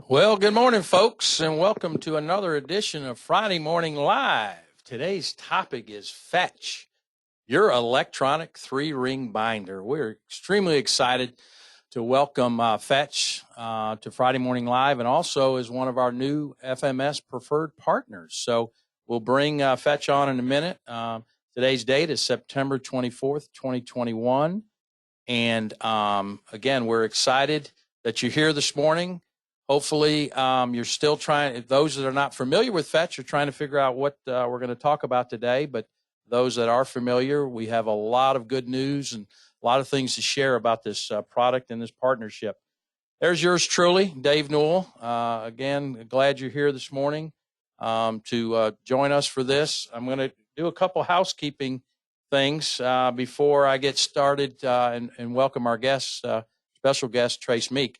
Well, good morning, folks, and welcome to another edition of Friday Morning Live. Today's topic is Fetch, your electronic three-ring binder. We're extremely excited to welcome Fetch to Friday Morning Live, and also as one of our new FMS preferred partners. So we'll bring Fetch on in a minute. Today's date is September 24th, 2021. And again, we're excited that you're here this morning. Hopefully, you're still trying, those that are not familiar with Fetch are trying to figure out what we're going to talk about today. But those that are familiar, we have a lot of good news and a lot of things to share about this product and this partnership. There's yours truly, Dave Newell. Again, glad you're here this morning to join us for this. I'm going to do a couple housekeeping things before I get started and welcome our guest, special guest, Trace Meek.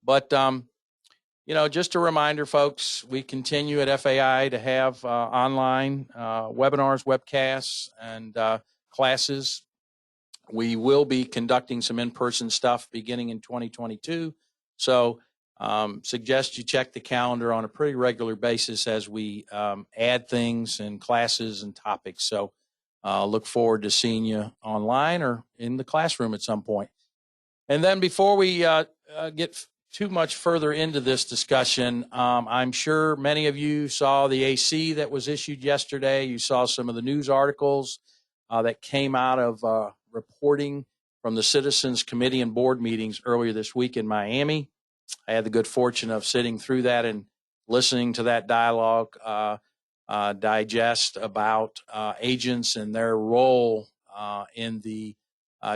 But just a reminder, folks, we continue at FAI to have online webinars, webcasts, and classes. We will be conducting some in-person stuff beginning in 2022. So suggest you check the calendar on a pretty regular basis as we add things and classes and topics. So look forward to seeing you online or in the classroom at some point. And then before we get too much further into this discussion, I'm sure many of you saw the AC that was issued yesterday. You saw some of the news articles that came out of reporting from the Citizens Committee and board meetings earlier this week in Miami. I had the good fortune of sitting through that and listening to that dialogue digest about agents and their role in the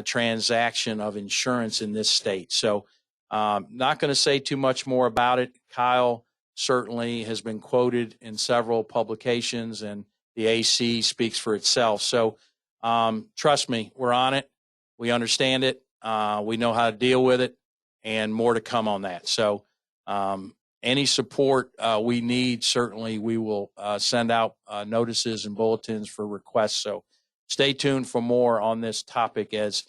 transaction of insurance in this state. So not going to say too much more about it. Kyle certainly has been quoted in several publications, and the AC speaks for itself. So trust me, we're on it. We understand it. We know how to deal with it, and more to come on that. So any support we need, certainly we will send out notices and bulletins for requests. So stay tuned for more on this topic as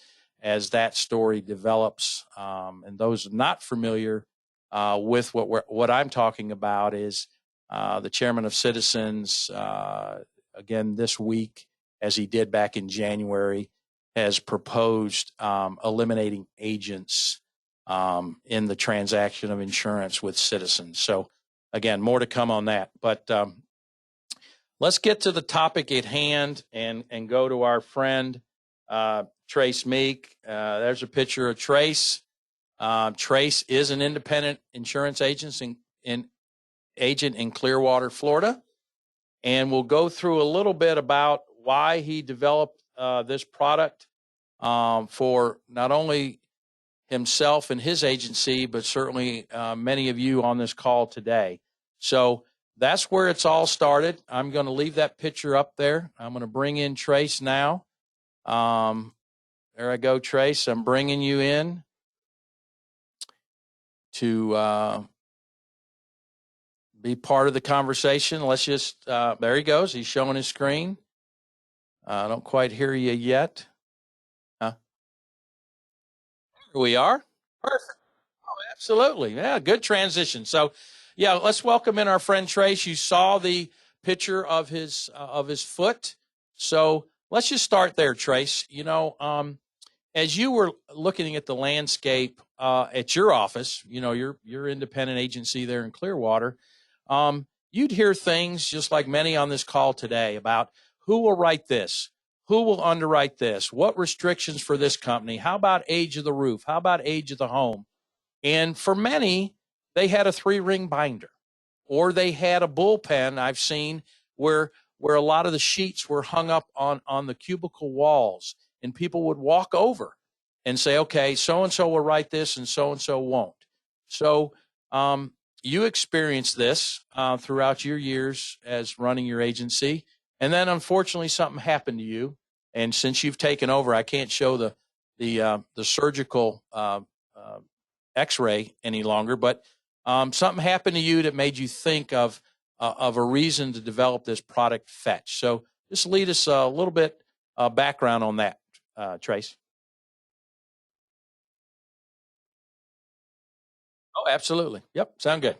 that story develops. And those not familiar with what I'm talking about is the chairman of Citizens, again this week, as he did back in January, has proposed eliminating agents in the transaction of insurance with Citizens. So again, more to come on that. But let's get to the topic at hand and go to our friend Trace Meek. There's a picture of Trace. Trace is an independent insurance agent in Clearwater, Florida. And we'll go through a little bit about why he developed this product for not only himself and his agency, but certainly many of you on this call today. So that's where it's all started. I'm going to leave that picture up there. I'm going to bring in Trace now. There I go, Trace. I'm bringing you in to be part of the conversation. Let's just, there he goes. He's showing his screen. I don't quite hear you yet. Here we are. Perfect. Oh, absolutely. Yeah, good transition. So, yeah, let's welcome in our friend Trace. You saw the picture of his foot. So let's just start there, Trace. As you were looking at the landscape at your office, your independent agency there in Clearwater, you'd hear things just like many on this call today about who will write this, who will underwrite this, what restrictions for this company, how about age of the roof, how about age of the home. And for many, they had a three-ring binder, or they had a bullpen I've seen where a lot of the sheets were hung up on the cubicle walls, and people would walk over and say, okay, so-and-so will write this and so-and-so won't. So you experienced this throughout your years as running your agency, and then unfortunately something happened to you. And since you've taken over, I can't show the surgical X-ray any longer, but something happened to you that made you think of a reason to develop this product, Fetch. So just lead us a little bit background on that, Trace. Oh, absolutely. Yep, sound good.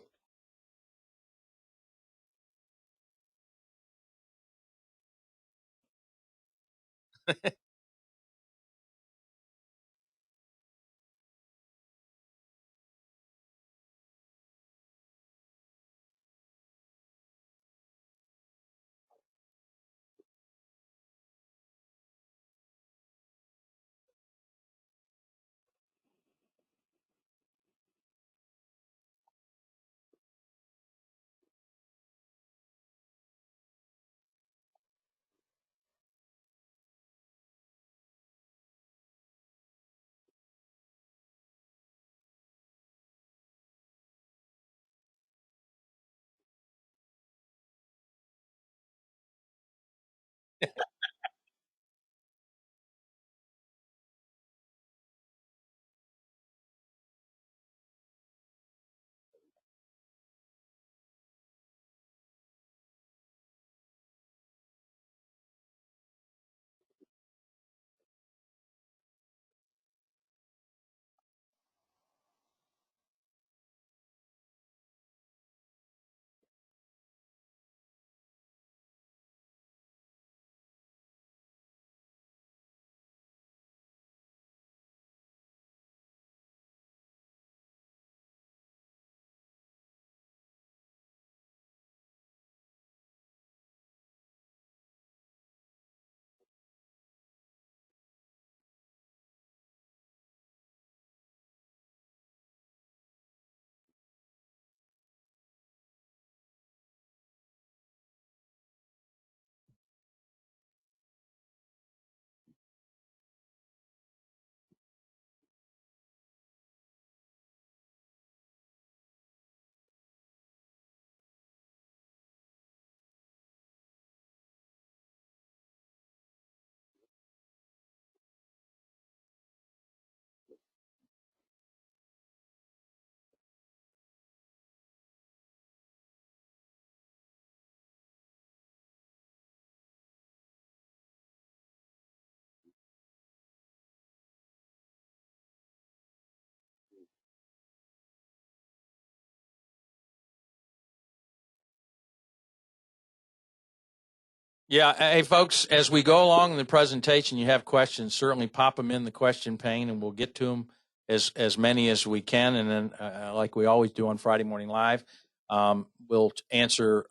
Yeah. Hey, folks, as we go along in the presentation, you have questions, certainly pop them in the question pane and we'll get to them as many as we can. And then, like we always do on Friday Morning Live, we'll answer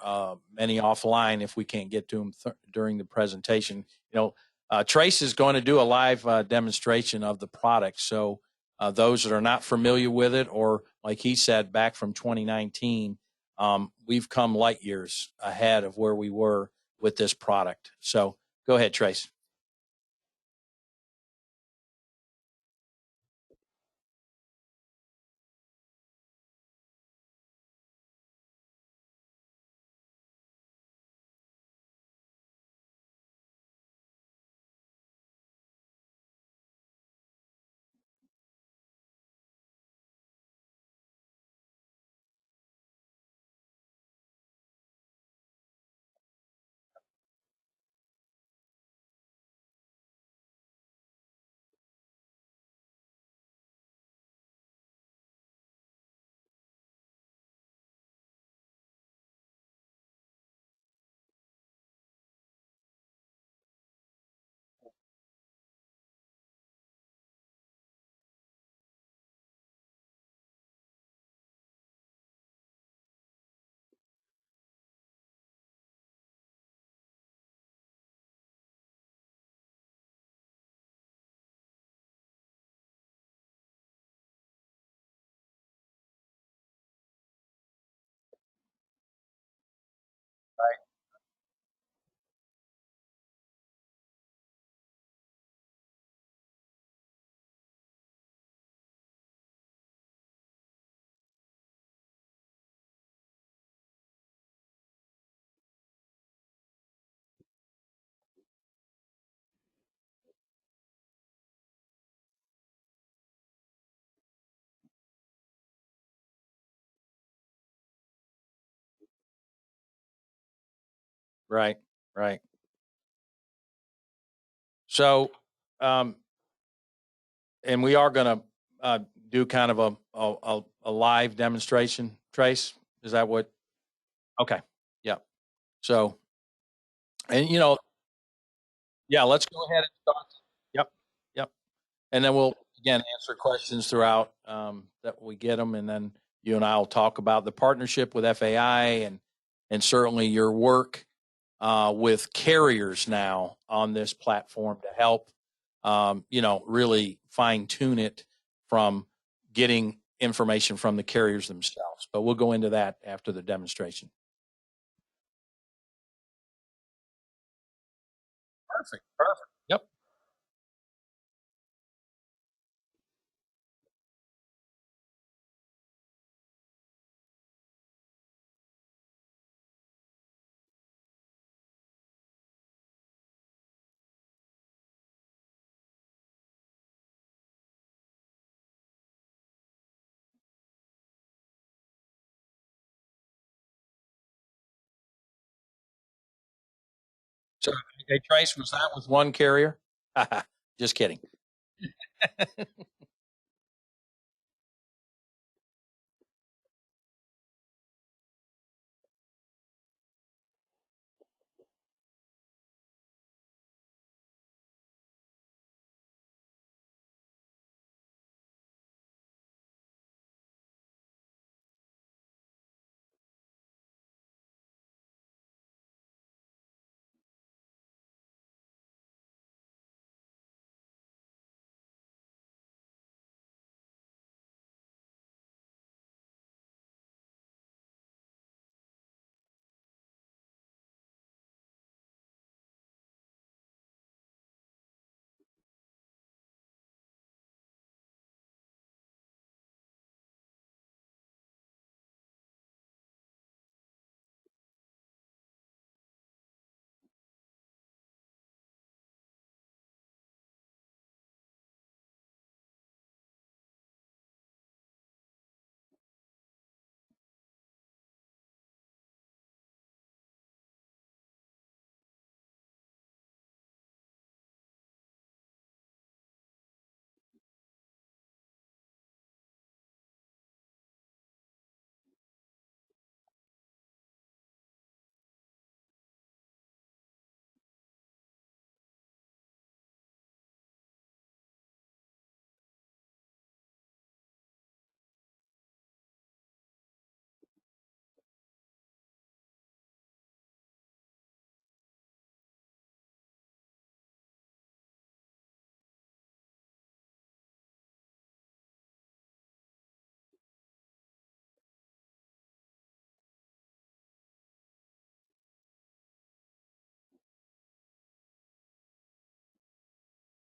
many offline if we can't get to them during the presentation. Trace is going to do a live demonstration of the product. So those that are not familiar with it, or like he said, back from 2019, we've come light years ahead of where we were with this product. So go ahead, Trace. Right, right. So, um, and we are going to do kind of a live demonstration. Trace, is that what? Okay, yeah. So, and Yeah, let's go ahead and start. Yep, yep. And then we'll again answer questions throughout that we get them, and then you and I will talk about the partnership with FAI and certainly your work with carriers now on this platform to help really fine tune it from getting information from the carriers themselves. But we'll go into that after the demonstration. Perfect. Perfect. Yep. So, hey, Trace, was that with one carrier? Just kidding.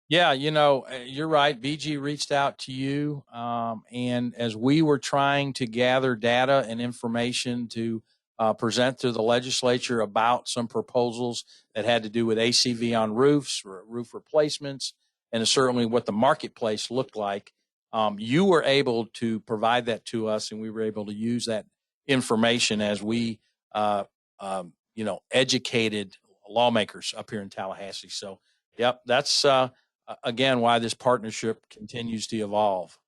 Yeah, you're right. BG reached out to you. And as we were trying to gather data and information to present to the legislature about some proposals that had to do with ACV on roofs, roof replacements, and certainly what the marketplace looked like, you were able to provide that to us, and we were able to use that information as we, educated lawmakers up here in Tallahassee. So, yep, that's again why this partnership continues to evolve.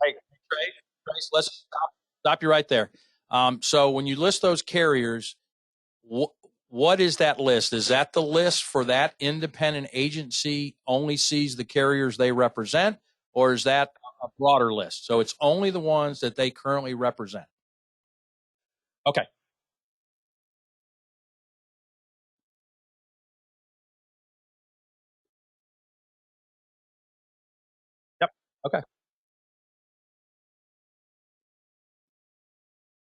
Hey, Trace, let's stop. Stop you right there. So when you list those carriers, wh- what is that list? Is that the list for that independent agency only sees the carriers they represent, or is that a broader list? So it's only the ones that they currently represent. Okay. Yep. Okay.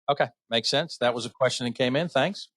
Okay. Makes sense. That was a question that came in. Thanks.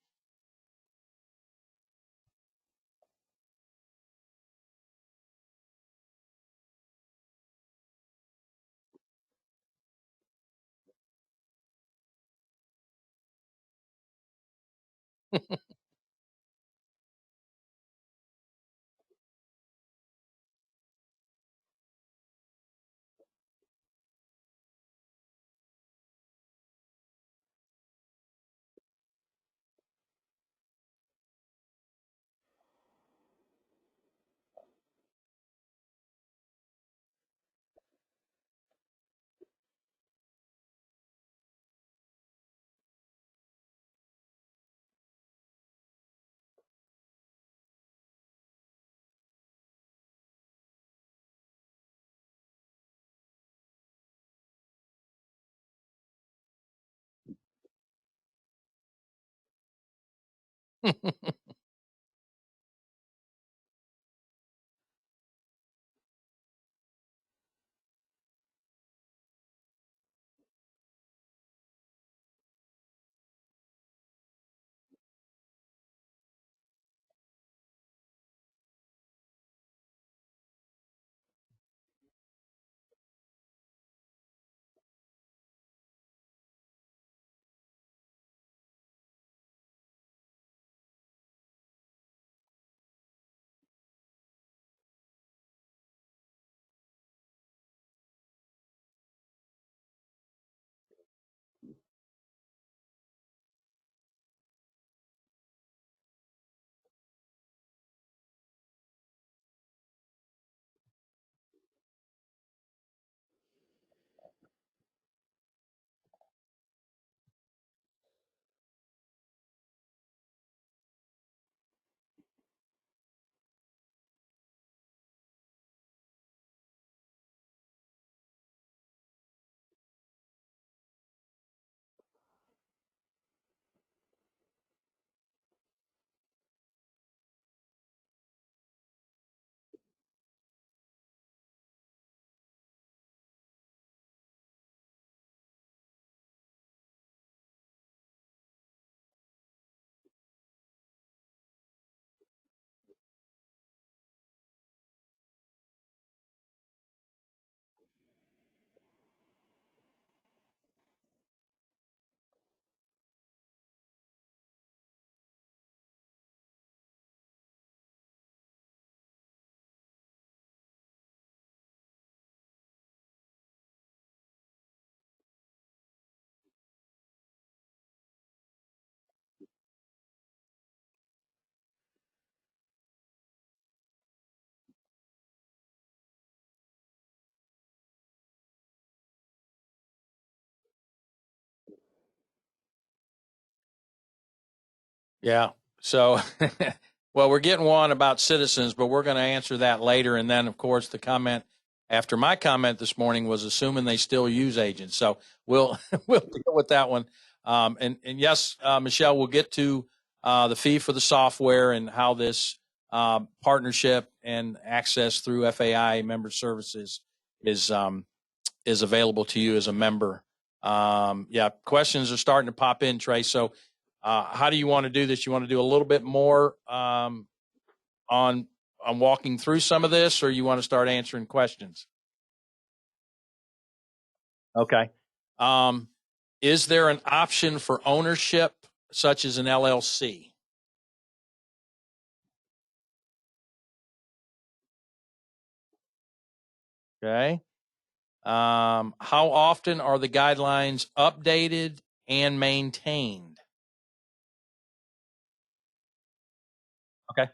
Yeah. So, well, we're getting one about citizens, but we're going to answer that later. And then, of course, the comment after my comment this morning was assuming they still use agents. So we'll we'll deal with that one. And yes, Michelle, we'll get to the fee for the software and how this partnership and access through FAI member services is is available to you as a member. Yeah, questions are starting to pop in, Trey. So, how do you want to do this? You want to do a little bit more on walking through some of this, or you want to start answering questions? Okay. Um, is there an option for ownership, such as an LLC? Okay. How often are the guidelines updated and maintained? Okay.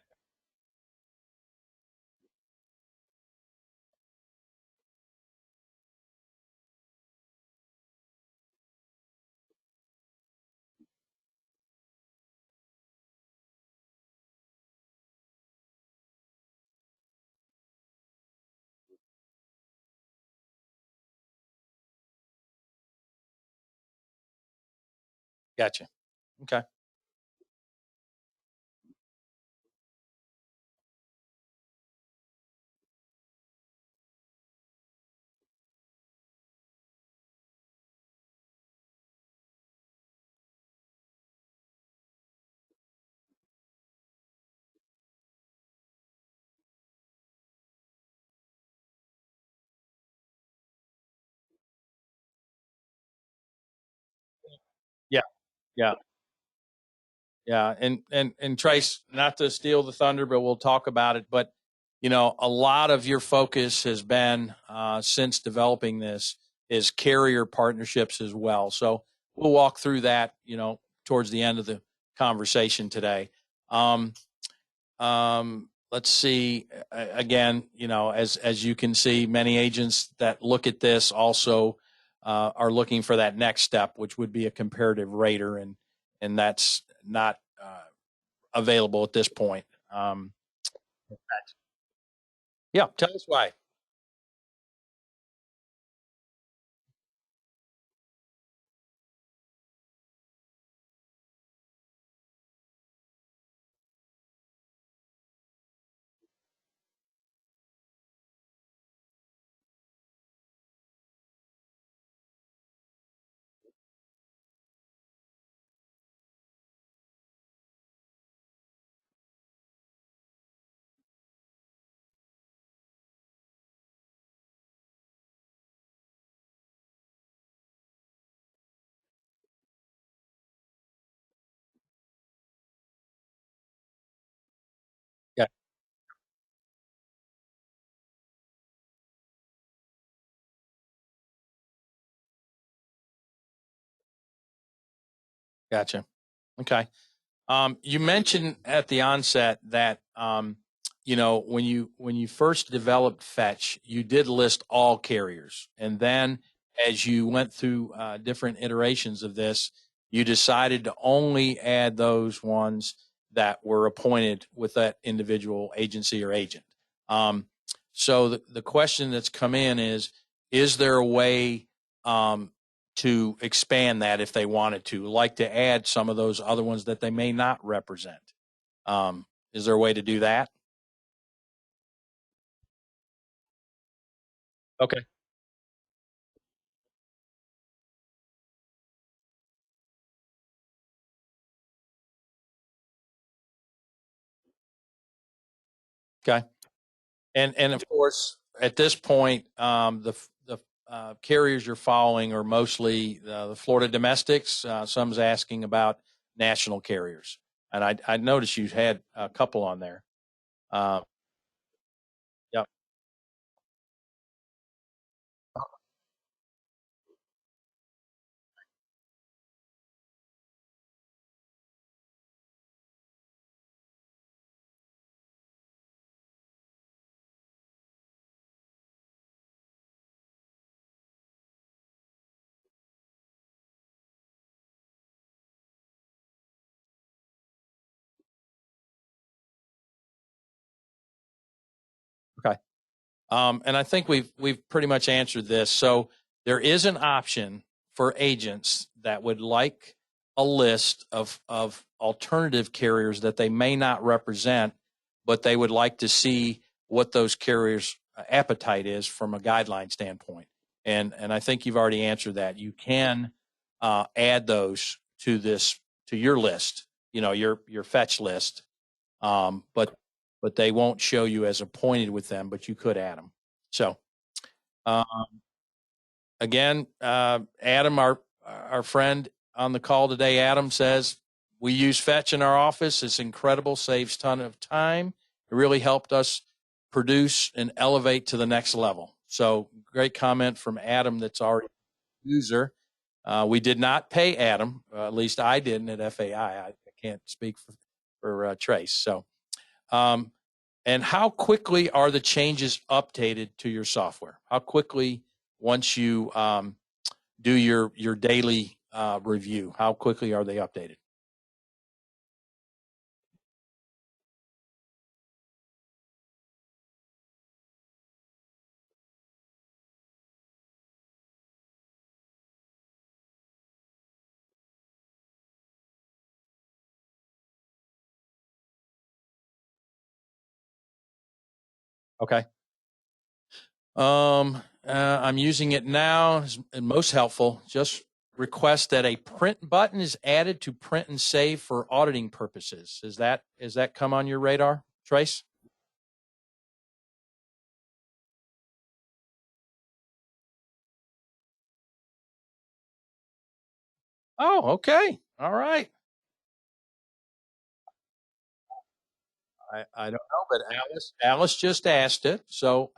Gotcha. Okay. Yeah. Yeah. Yeah, and Trace, not to steal the thunder, but we'll talk about it. But a lot of your focus has been since developing this is carrier partnerships as well. So we'll walk through that, towards the end of the conversation today. Um, let's see. Again, as you can see, many agents that look at this also are looking for that next step, which would be a comparative rater, and that's not available at this point. Um, yeah, tell us why. Yeah, gotcha. Okay. You mentioned at the onset that when you first developed Fetch, you did list all carriers, and then as you went through different iterations of this, you decided to only add those ones that were appointed with that individual agency or agent. Um, so the question that's come in is there a way um, to expand that if they wanted to, like to add some of those other ones that they may not represent? Is there a way to do that? Okay. Okay. And of course, at this point, the carriers you're following are mostly the Florida domestics. Some's asking about national carriers, and I noticed you had a couple on there. Uh, yeah. Okay. And I think we've pretty much answered this. So there is an option for agents that would like a list of alternative carriers that they may not represent, but they would like to see what those carriers' appetite is from a guideline standpoint. And I think you've already answered that. You can add those to your list, your fetch list, but they won't show you as appointed with them, but you could add them. So uh, again, Adam, our friend on the call today, Adam says we use Fetch in our office. It's incredible, saves ton of time. It really helped us produce and elevate to the next level. So great comment from Adam. That's already a user. We did not pay Adam. At least I didn't at FAI. I can't speak for Trace. So um, and how quickly are the changes updated to your software? How quickly, once you do your daily review, how quickly are they updated? Okay. I'm using it now. It's most helpful. Just request that a print button is added to print and save for auditing purposes. Is that come on your radar, Trace? Oh, okay. All right. I don't know, but Alice just asked it, so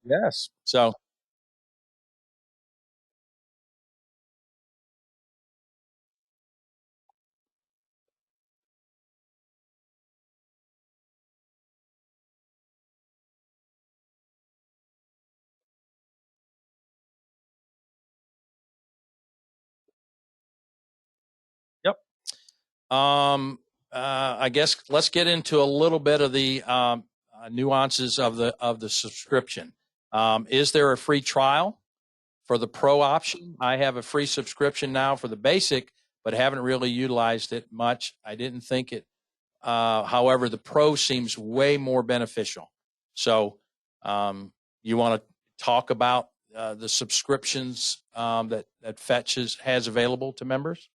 yes. So yep. I guess let's get into a little bit of the nuances of the subscription. Is there a free trial for the pro option? I have a free subscription now for the basic, but haven't really utilized it much. I didn't think it. However, the pro seems way more beneficial. So, you want to talk about the subscriptions that Fetch has available to members?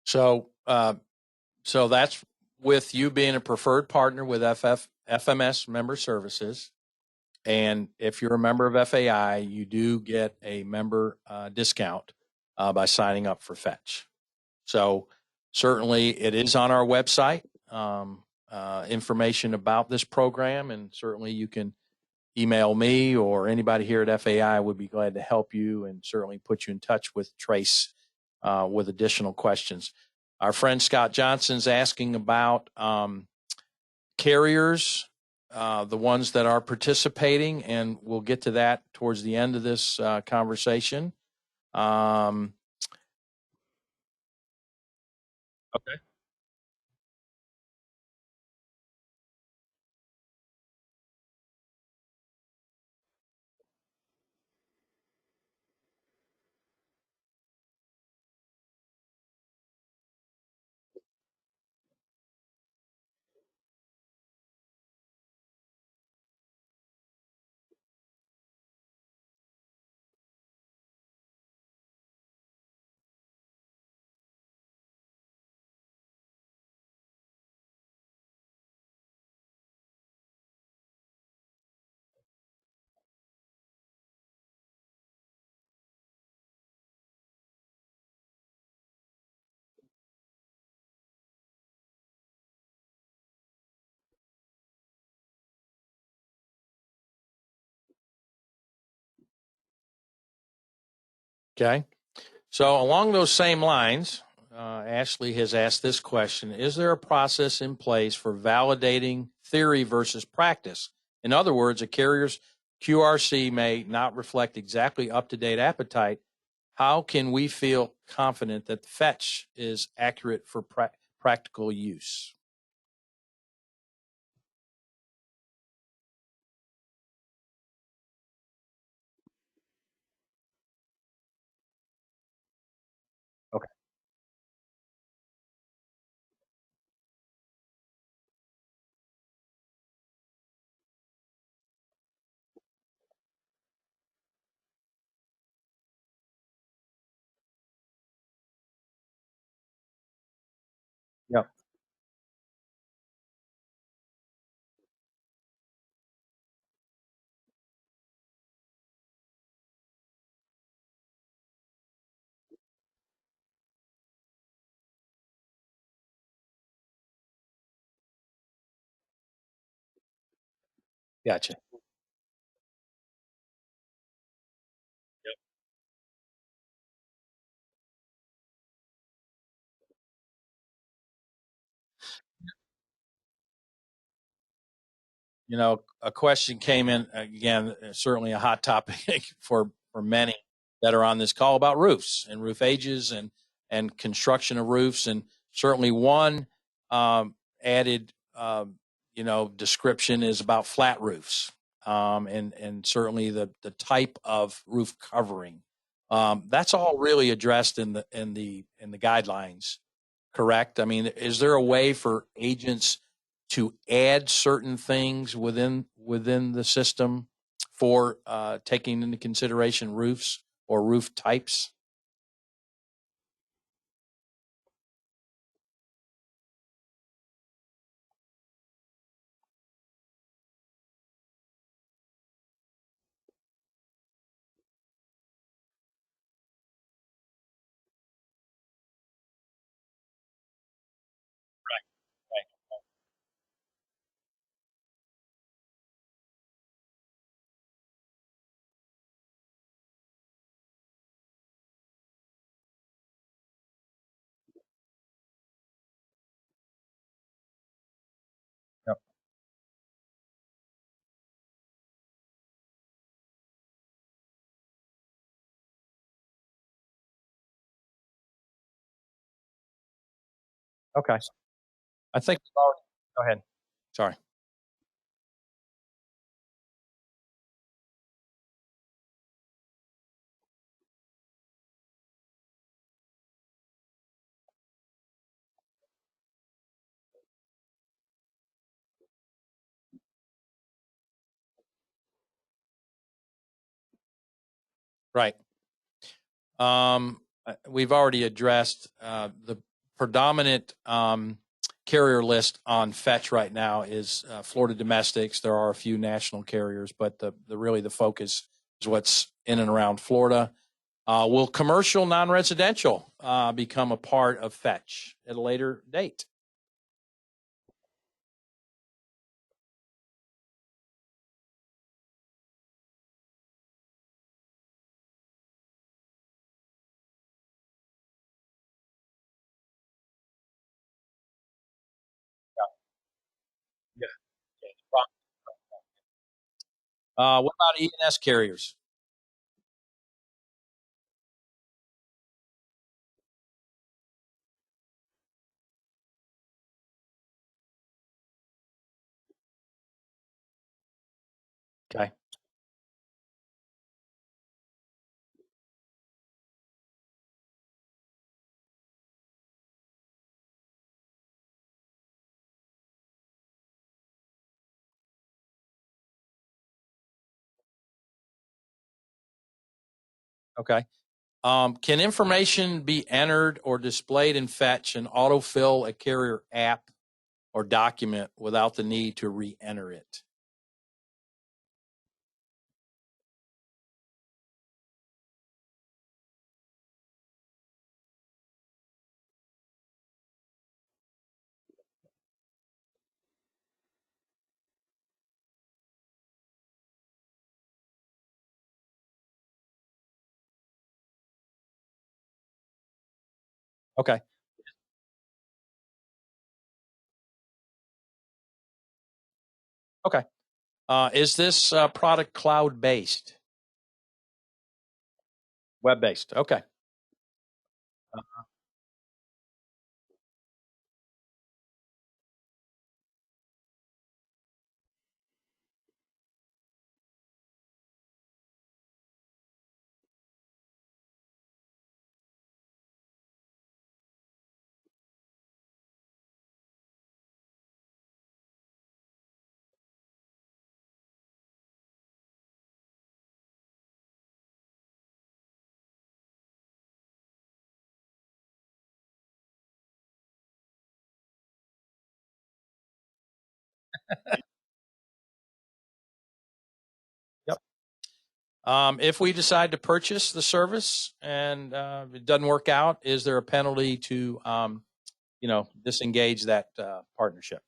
So, so that's with you being a preferred partner with FMS Member Services. And if you're a member of FAI, you do get a member discount by signing up for Fetch. So certainly it is on our website, information about this program, and certainly you can email me or anybody here at FAI would be glad to help you and certainly put you in touch with Trace with additional questions. Our friend Scott Johnson's asking about carriers, the ones that are participating, and we'll get to that towards the end of this conversation. Um, okay. Okay. So, along those same lines, Ashley has asked this question: is there a process in place for validating theory versus practice? In other words, a carrier's QRC may not reflect exactly up-to-date appetite, how can we feel confident that the fetch is accurate for practical use? Okay. Yep. Gotcha. A question came in again, certainly a hot topic for many that are on this call about roofs and roof ages and construction of roofs, and certainly one added description is about flat roofs, and certainly the type of roof covering. That's all really addressed in the guidelines, correct? I mean, is there a way for agents to add certain things within the system for taking into consideration roofs or roof types? Right. Yep. Okay. I think we've already. Go ahead. Sorry. Right. We've already addressed the predominant carrier list on Fetch right now is Florida domestics. There are a few national carriers, but the really the focus is what's in and around Florida. Will commercial non-residential become a part of Fetch at a later date? Yeah. What about E&S carriers? Okay. Okay. Can information be entered or displayed in Fetch and autofill a carrier app or document without the need to re-enter it? Okay. Okay. Is this product cloud-based? Web-based. Okay. Yep. If we decide to purchase the service and it doesn't work out, is there a penalty to, disengage that partnership?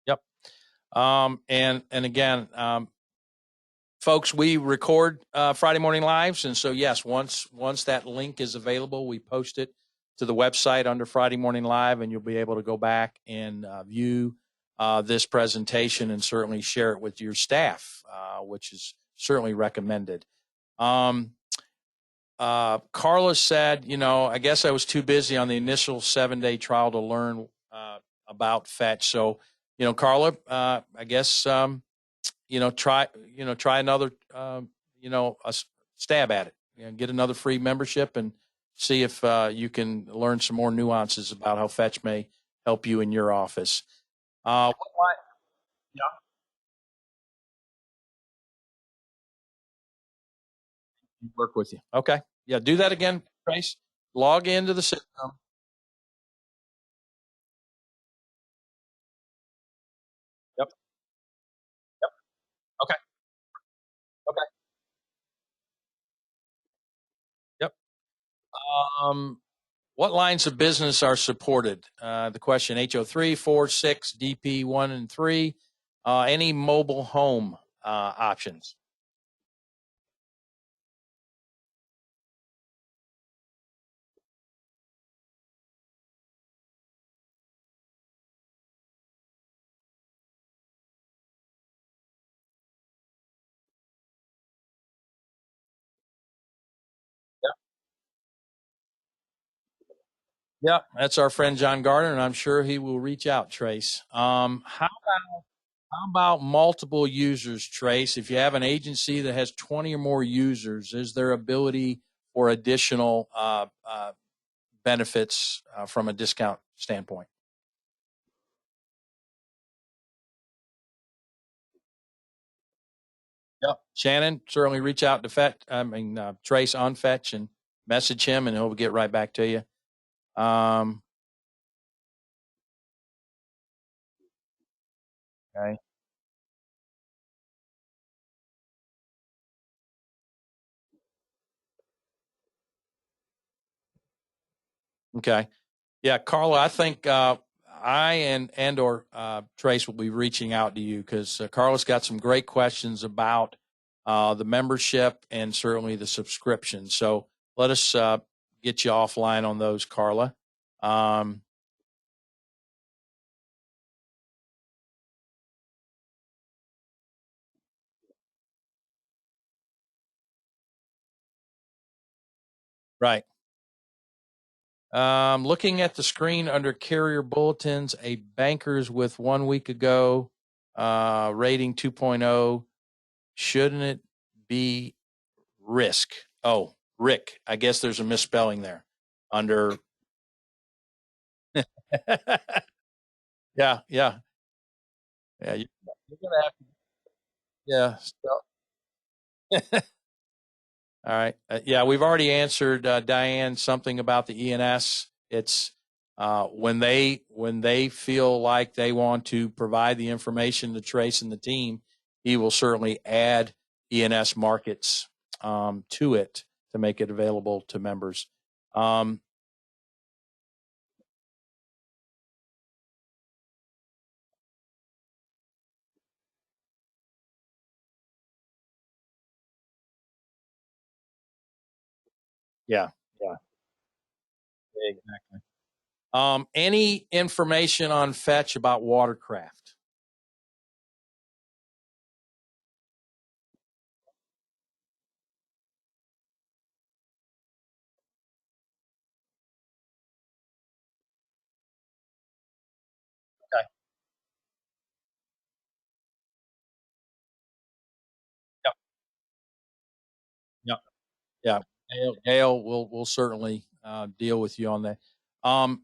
Yep. And again, folks, we record Friday morning lives, and so yes, once that link is available, we post it to the website under Friday Morning Live, and you'll be able to go back and view this presentation and certainly share it with your staff, which is certainly recommended. Carla said, I guess I was too busy on the initial 7-day trial to learn about Fetch. So, Carla, I guess try another a stab at it. Get another free membership and see if you can learn some more nuances about how Fetch may help you in your office. Yeah, work with you. Okay. Yeah, do that again, Trace. Log into the system. Yep. Yep. Okay. Okay. Yep. Um, what lines of business are supported? The question: HO3, 4, 6, DP 1 and 3. Any mobile home options? Yeah, that's our friend John Gardner, and I'm sure he will reach out, Trace. How about multiple users, Trace? If you have an agency that has 20 or more users, is there ability for additional benefits from a discount standpoint? Yep. Shannon, certainly reach out to Trace on Fetch and message him, and he'll get right back to you. Um, okay. Okay. Yeah, Carla, I think I and or Trace will be reaching out to you because Carla's got some great questions about the membership and certainly the subscription. So let us get you offline on those, Carla. Um, right. Looking at the screen under carrier bulletins, a bankers with 1 week ago rating 2.0. Shouldn't it be risk? Oh, Rick. I guess there's a misspelling there under. Yeah, yeah, yeah. You're gonna have to, yeah. All right. Yeah, we've already answered Diane something about the ENS. It's when they feel like they want to provide the information to Trace and the team, he will certainly add ENS markets to it. to make it available to members. Um, yeah, yeah, exactly. Any information on Fetch about watercraft? Okay. Yep. Yep. Yeah. Gail will certainly deal with you on that. Um,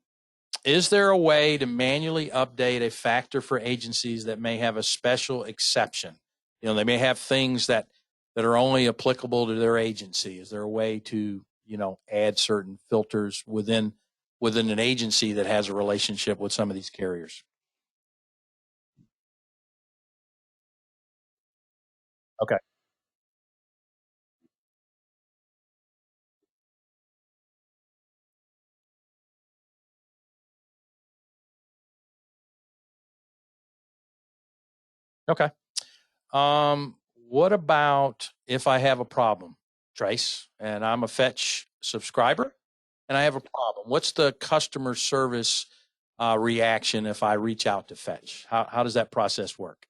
is there a way to manually update a factor for agencies that may have a special exception? They may have things that are only applicable to their agency. Is there a way to, add certain filters within an agency that has a relationship with some of these carriers? Okay. Okay. What about if I have a problem, Trace, and I'm a Fetch subscriber and I have a problem? What's the customer service reaction if I reach out to Fetch? How does that process work?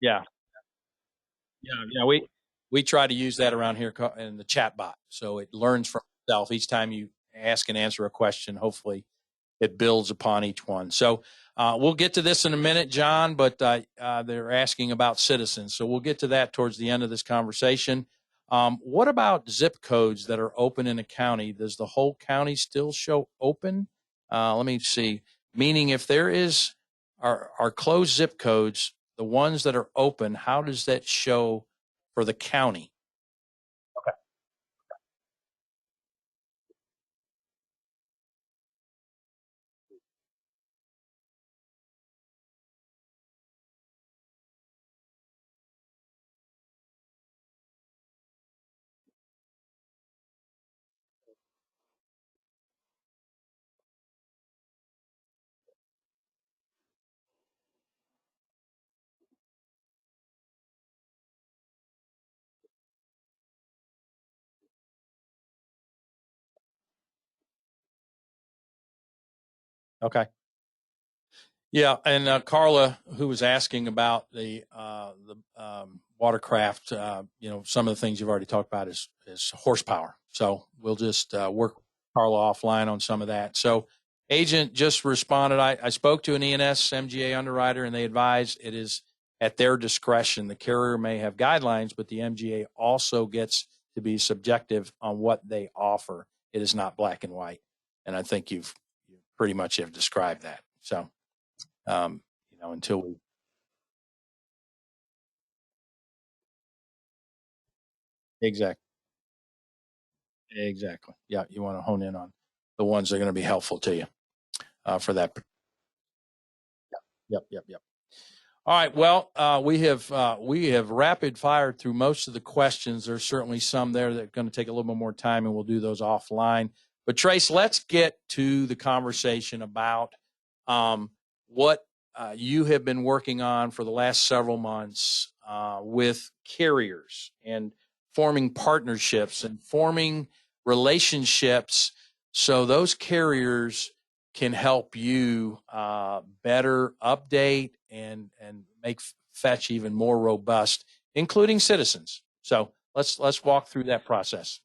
Yeah, yeah. We try to use that around here in the chat bot, so it learns from itself each time you ask and answer a question. Hopefully, it builds upon each one. So we'll get to this in a minute, John, but they're asking about citizens. So we'll get to that towards the end of this conversation. What about zip codes that are open in a county? Does the whole county still show open? Let me see. Meaning, if there is our closed zip codes, the ones that are open, how does that show for the county? Okay. Okay. Yeah, and Carla, who was asking about the watercraft, some of the things you've already talked about is horsepower. So we'll just work with Carla offline on some of that. So agent just responded. I spoke to an ENS MGA underwriter, and they advise it is at their discretion. The carrier may have guidelines, but the MGA also gets to be subjective on what they offer. It is not black and white, and I think you pretty much have described that. So until we exactly, exactly, yeah, you want to hone in on the ones that are going to be helpful to you for that. Yep, yep, yep. All right. Well, we have rapid fired through most of the questions. There's certainly some there that are going to take a little bit more time, and we'll do those offline. But Trace, let's get to the conversation about what you have been working on for the last several months with carriers and forming partnerships and forming relationships so those carriers can help you better update and make Fetch even more robust, including citizens. So let's walk through that process.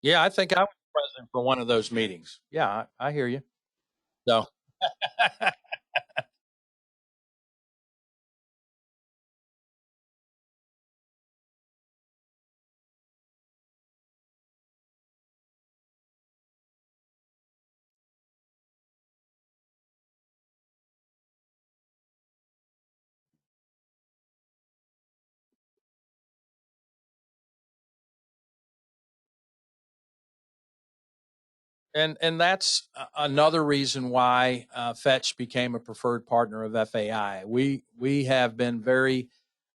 Yeah, I think I was present for one of those meetings. Yeah, I hear you. So, and that's another reason why Fetch became a preferred partner of FAI. We have been very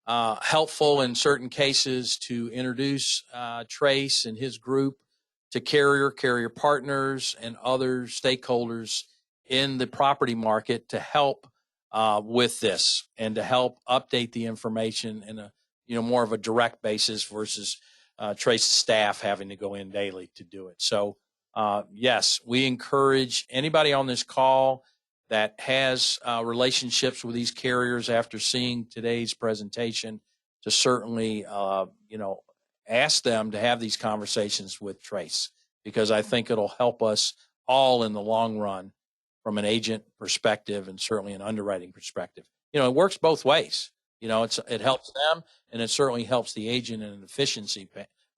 helpful in certain cases to introduce Trace and his group to carrier partners, and other stakeholders in the property market to help with this and to help update the information in a more of a direct basis versus Trace's staff having to go in daily to do it. So yes, we encourage anybody on this call that has relationships with these carriers after seeing today's presentation to certainly, ask them to have these conversations with Trace, because I think it'll help us all in the long run from an agent perspective and certainly an underwriting perspective. It works both ways. It helps them, and it certainly helps the agent in an efficiency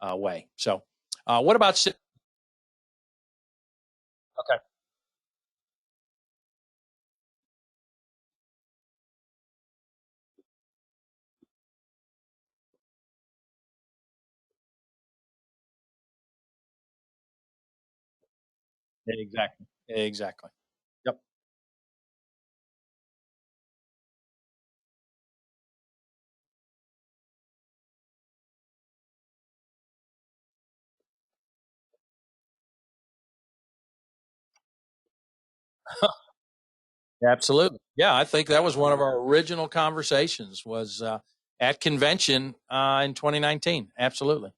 way. So, what about? Okay. Exactly. Exactly. Yep. Absolutely. Yeah, I think that was one of our original conversations was at convention in 2019. Absolutely.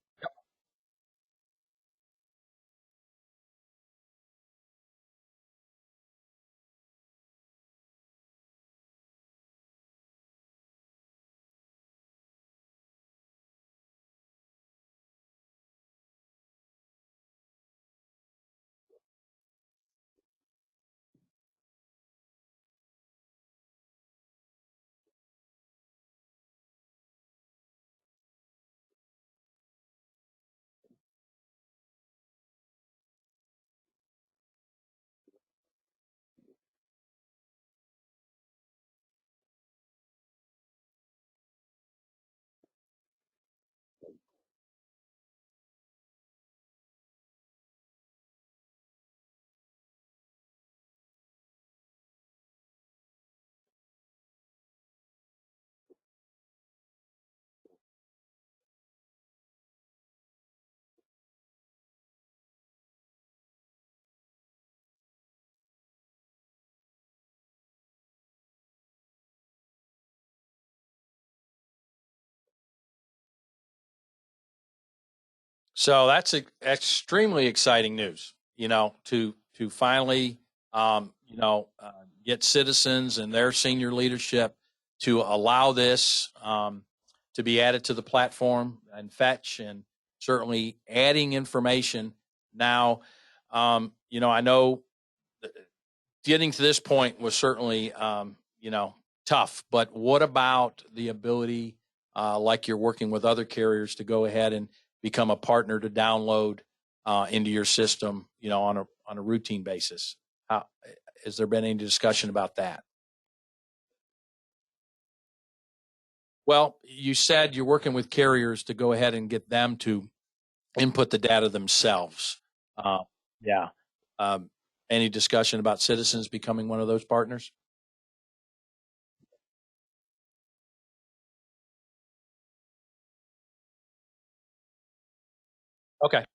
So that's extremely exciting news. To finally, get citizens and their senior leadership to allow this to be added to the platform and Fetch, and certainly adding information now. I know getting to this point was certainly, tough. But what about the ability, like you're working with other carriers, to go ahead and become a partner to download into your system, on a routine basis? How, has there been any discussion about that? Well, you said you're working with carriers to go ahead and get them to input the data themselves. Uh, yeah. Um, any discussion about citizens becoming one of those partners? Okay.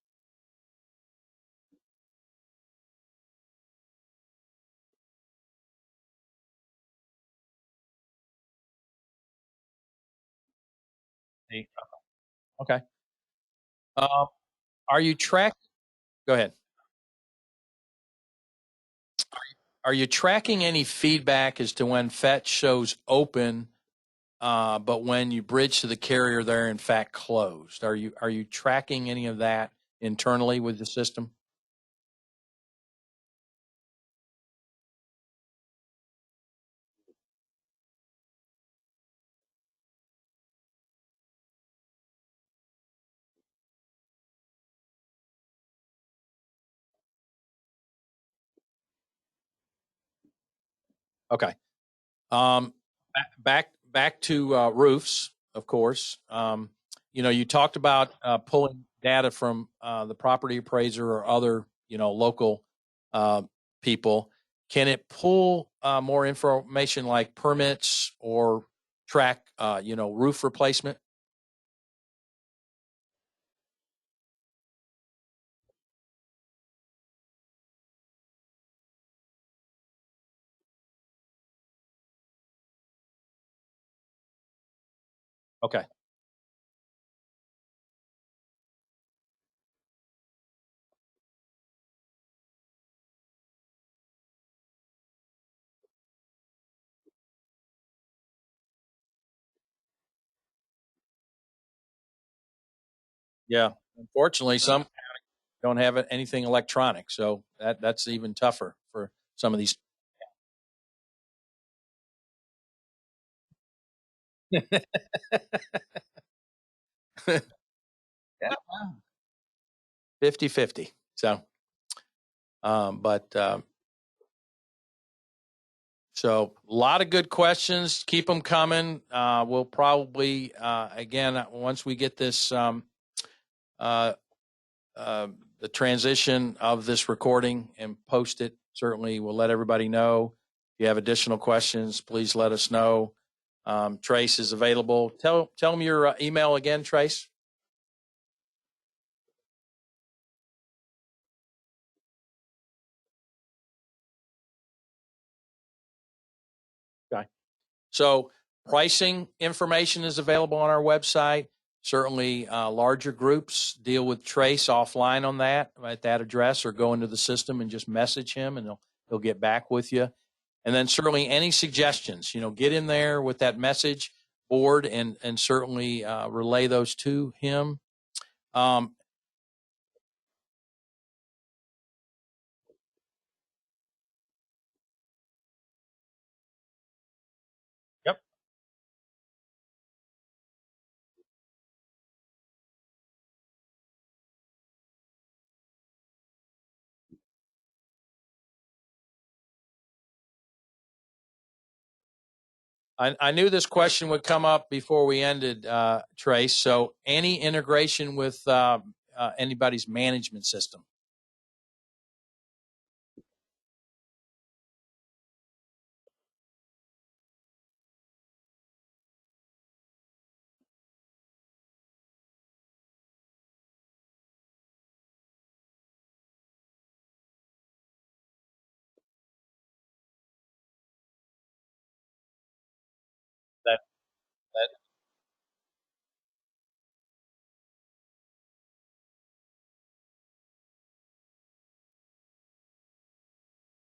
Okay. Um, are you track? Go ahead. Are you tracking any feedback as to when Fetch shows open, but when you bridge to the carrier, they're in fact closed? Are you tracking any of that internally with the system? Okay. Um, back to roofs, of course. You talked about pulling data from the property appraiser or other, local uh, people. Can it pull more information like permits or track, roof replacement? Okay. Yeah. Unfortunately, some don't have anything electronic, so that's even tougher for some of these. Yeah, 50-50. So, but so a lot of good questions. Keep them coming. We'll probably again once we get this uh, the transition of this recording and post it. Certainly, we'll let everybody know. If you have additional questions, please let us know. Trace is available. Tell them your email again, Trace. Okay. So pricing information is available on our website. Certainly, larger groups deal with Trace offline on that at that address, or go into the system and just message him, and he'll get back with you. And then certainly any suggestions, get in there with that message board and certainly relay those to him. Um, yep. I knew this question would come up before we ended, Trace. So any integration with anybody's management system? That that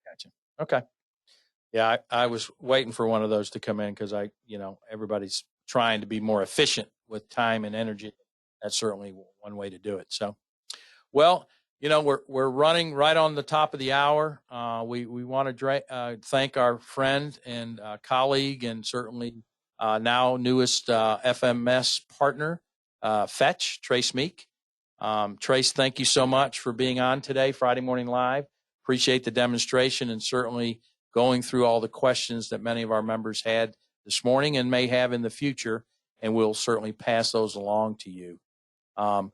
Gotcha. Okay. Yeah, I was waiting for one of those to come in because everybody's trying to be more efficient with time and energy. That's certainly one way to do it. So, well, we're running right on the top of the hour. We want to thank our friend and colleague, and certainly now newest FMS partner, Fetch Trace Meek. Trace, thank you so much for being on today, Friday Morning Live. Appreciate the demonstration and certainly going through all the questions that many of our members had this morning and may have in the future, and we'll certainly pass those along to you. Um,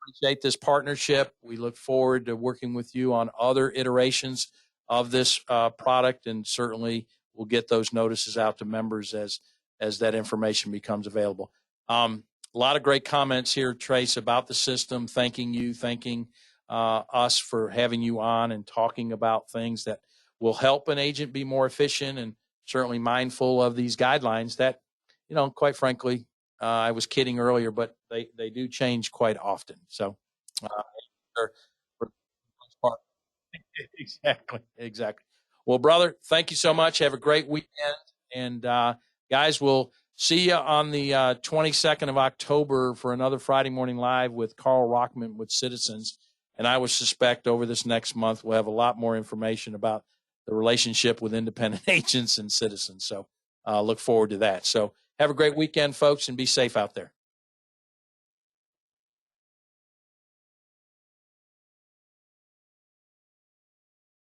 Appreciate this partnership. We look forward to working with you on other iterations of this product, and certainly we'll get those notices out to members as that information becomes available. A lot of great comments here, Trace, about the system. Thanking you, thanking us for having you on and talking about things that will help an agent be more efficient, and certainly mindful of these guidelines that, quite frankly, I was kidding earlier, but they do change quite often. So, for the most part. Exactly. Well, brother, thank you so much. Have a great weekend. And guys, we'll See you on the 22nd of October for another Friday Morning Live with Carl Rockman with Citizens. And I would suspect over this next month we'll have a lot more information about the relationship with independent agents and citizens. So look forward to that. So have a great weekend, folks, and be safe out there.